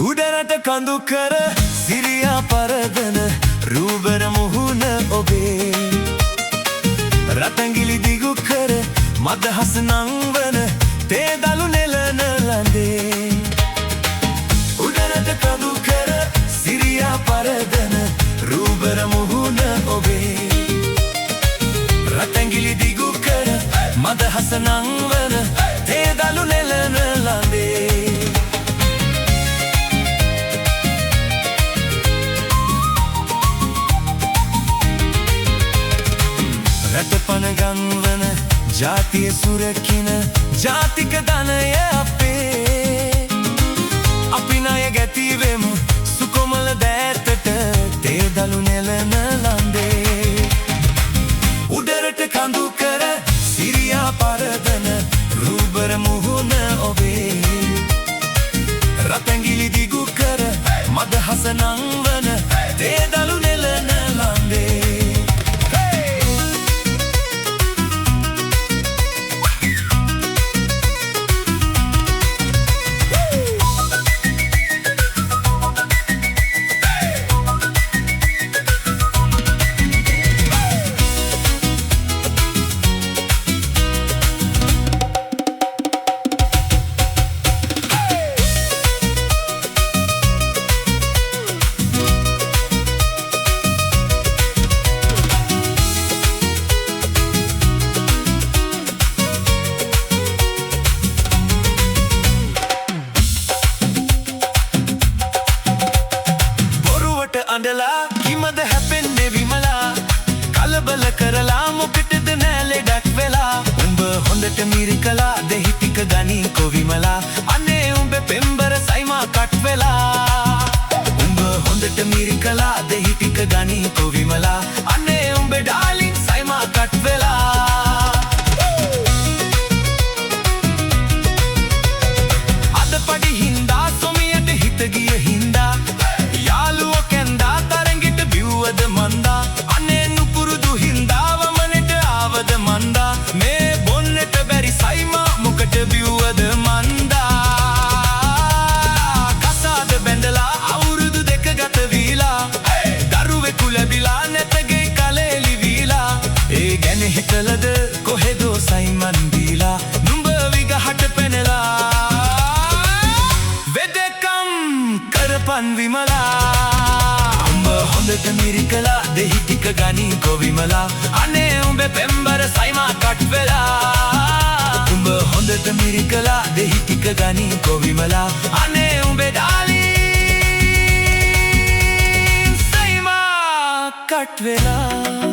උඩරට කඳු කර සිරියා පරදන රූබර මුහුණ ඔබේ රතංගිලි දිගු කර මදහස නංවන තේදලු නෙලන ලඳේ උඩරට කඳු කර සිරියා පරදන රූබර මුහුණ ඔබේ රතංගිලි දිගු කර මදහස නංවන තේදලු නෙලන ලඳේ රටපන ගංවන ජාතිය සුරකින ජාතික ධනය අපේ අපි ණය ගැතිවෙමු සුකොමල දෑතට තේදලු නෙලන ලන්දේ උඩරට කඳු කර සිරියා පරදන රූබර මුහුණ ඔබේ රතංගිලි දිගු කර මදහස නංවන තේදලු නෙලන ලන්දේ අඬලා කිමද හැපෙන්නේ විමලා කලබල කරලා මොකටද නෑලෙඩක් වෙලා උඹ හොඳට මිරිකලා දෙහි ටික ගනීකෝ විමලා අනේ උඹ පෙම්බර සයිමා කට් වෙලා උඹ හොඳට මිරිකලා දෙහි ටික ගනීකෝ විමලා අනේ උඹ ඩාලින් සයිමා කට් වෙලා අද පඩි හින්දා සොමියට හිත ගිය හින්දා යාළුවෝ කැන්දා තරඟෙට බිව්වද මන්දා අනේ නුපුරුදු හින්දා වමනෙට ආවද මන්දා මේ බොන්නට බැරි සයිමා මොකට බිව්වද මන්දා කසාද බැඳලා අවුරුදු දෙක ගත වීලා දරුවෙකු ලැබිලා නැතගේ කලෙලි වීලා ඒ ගැන හිතලද කොහෙදෝ සයිමන් දීලා නුඹ විගහට පැනලා වෙදකම් කරපන් විමලා හොඳට මිරිකලා දෙහි ටික ගනීකෝ විමලා අනේ උඹ පෙම්බර සයිමා කට් වෙලා උඹ හොඳට මිරිකලා දෙහි ටික ගනීකෝ විමලා අනේ උඹ ඩාලින් සයිමා කට් වෙලා